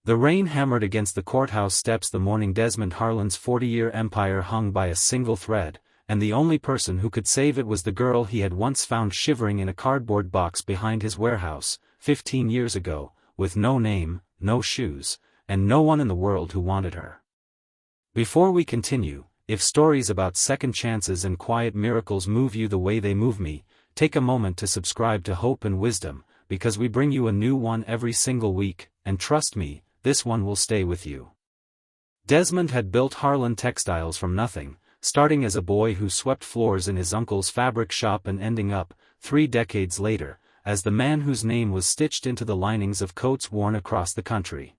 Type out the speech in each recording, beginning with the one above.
The rain hammered against the courthouse steps the morning Desmond Harlan's 40-year empire hung by a single thread, and the only person who could save it was the girl he had once found shivering in a cardboard box behind his warehouse, 15 years ago, with no name, no shoes, and no one in the world who wanted her. Before we continue, if stories about second chances and quiet miracles move you the way they move me, take a moment to subscribe to Hope and Wisdom, because we bring you a new one every single week, and trust me, this one will stay with you. Desmond had built Harlan Textiles from nothing, starting as a boy who swept floors in his uncle's fabric shop and ending up, 3 decades later, as the man whose name was stitched into the linings of coats worn across the country.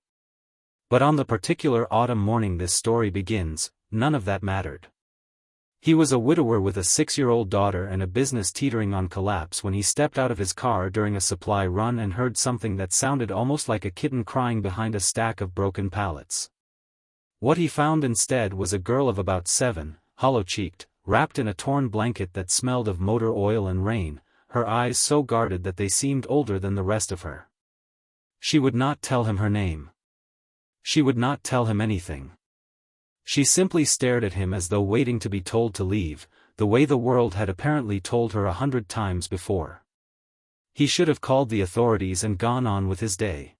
But on the particular autumn morning this story begins, none of that mattered. He was a widower with a 6-year-old daughter and a business teetering on collapse when he stepped out of his car during a supply run and heard something that sounded almost like a kitten crying behind a stack of broken pallets. What he found instead was a girl of about 7, hollow-cheeked, wrapped in a torn blanket that smelled of motor oil and rain, her eyes so guarded that they seemed older than the rest of her. She would not tell him her name. She would not tell him anything. She simply stared at him as though waiting to be told to leave, the way the world had apparently told her 100 times before. He should have called the authorities and gone on with his day.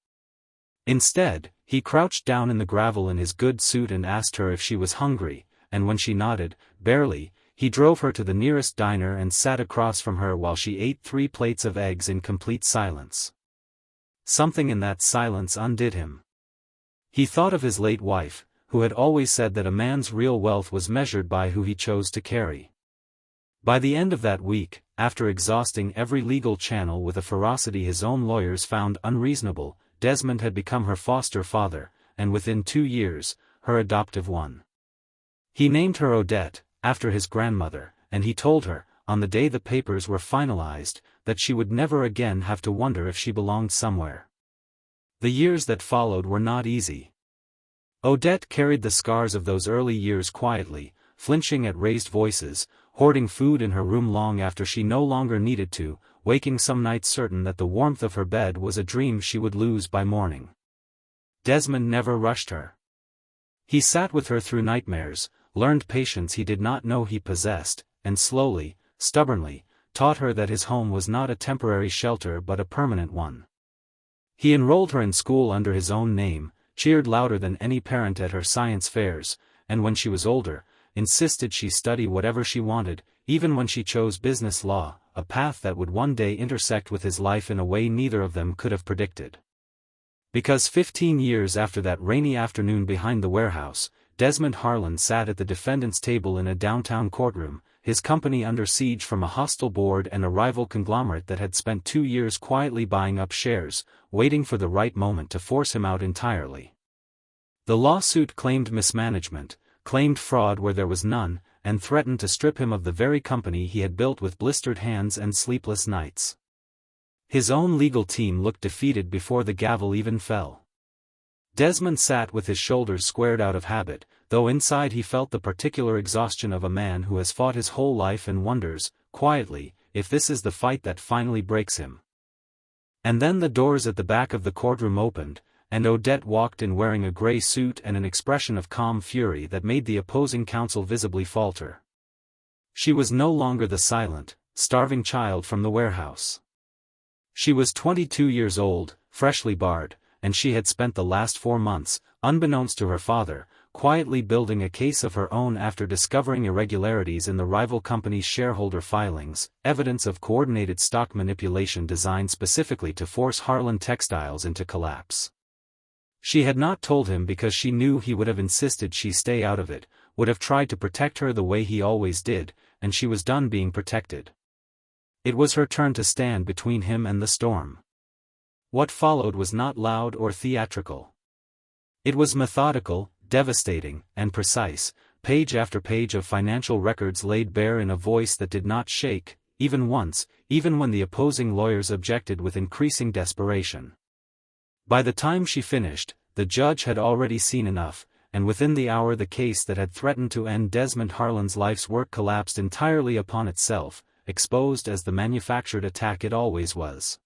Instead, he crouched down in the gravel in his good suit and asked her if she was hungry, and when she nodded, barely, he drove her to the nearest diner and sat across from her while she ate 3 plates of eggs in complete silence. Something in that silence undid him. He thought of his late wife, who had always said that a man's real wealth was measured by who he chose to carry. By the end of that week, after exhausting every legal channel with a ferocity his own lawyers found unreasonable, Desmond had become her foster father, and within 2 years, her adoptive one. He named her Odette, after his grandmother, and he told her, on the day the papers were finalized, that she would never again have to wonder if she belonged somewhere. The years that followed were not easy. Odette carried the scars of those early years quietly, flinching at raised voices, hoarding food in her room long after she no longer needed to, waking some nights certain that the warmth of her bed was a dream she would lose by morning. Desmond never rushed her. He sat with her through nightmares, learned patience he did not know he possessed, and slowly, stubbornly, taught her that his home was not a temporary shelter but a permanent one. He enrolled her in school under his own name, cheered louder than any parent at her science fairs, and when she was older, insisted she study whatever she wanted, even when she chose business law, a path that would one day intersect with his life in a way neither of them could have predicted. Because 15 years after that rainy afternoon behind the warehouse, Desmond Harlan sat at the defendant's table in a downtown courtroom, his company under siege from a hostile board and a rival conglomerate that had spent 2 years quietly buying up shares, waiting for the right moment to force him out entirely. The lawsuit claimed mismanagement, claimed fraud where there was none, and threatened to strip him of the very company he had built with blistered hands and sleepless nights. His own legal team looked defeated before the gavel even fell. Desmond sat with his shoulders squared out of habit, though inside he felt the particular exhaustion of a man who has fought his whole life and wonders, quietly, if this is the fight that finally breaks him. And then the doors at the back of the courtroom opened, and Odette walked in wearing a gray suit and an expression of calm fury that made the opposing counsel visibly falter. She was no longer the silent, starving child from the warehouse. She was 22 years old, freshly barred, and she had spent the last 4 months, unbeknownst to her father, quietly building a case of her own after discovering irregularities in the rival company's shareholder filings, evidence of coordinated stock manipulation designed specifically to force Harlan Textiles into collapse. She had not told him because she knew he would have insisted she stay out of it, would have tried to protect her the way he always did, and she was done being protected. It was her turn to stand between him and the storm. What followed was not loud or theatrical. It was methodical, devastating, and precise, page after page of financial records laid bare in a voice that did not shake, even once, even when the opposing lawyers objected with increasing desperation. By the time she finished, the judge had already seen enough, and within the hour the case that had threatened to end Desmond Harlan's life's work collapsed entirely upon itself, exposed as the manufactured attack it always was.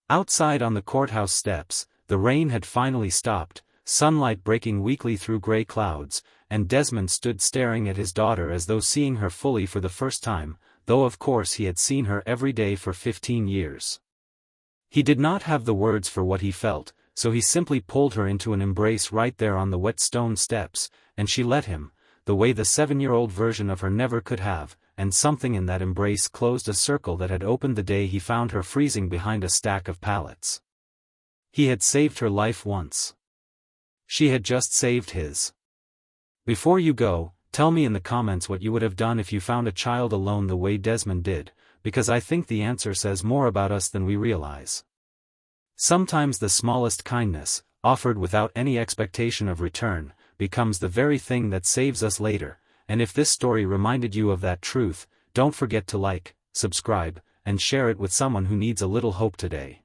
Outside on the courthouse steps, the rain had finally stopped, sunlight breaking weakly through grey clouds, and Desmond stood staring at his daughter as though seeing her fully for the first time, though of course he had seen her every day for 15 years. He did not have the words for what he felt, so he simply pulled her into an embrace right there on the wet stone steps, and she let him, the way the 7-year-old version of her never could have, and something in that embrace closed a circle that had opened the day he found her freezing behind a stack of pallets. He had saved her life once. She had just saved his. Before you go, tell me in the comments what you would have done if you found a child alone the way Desmond did, because I think the answer says more about us than we realize. Sometimes the smallest kindness, offered without any expectation of return, becomes the very thing that saves us later, and if this story reminded you of that truth, don't forget to like, subscribe, and share it with someone who needs a little hope today.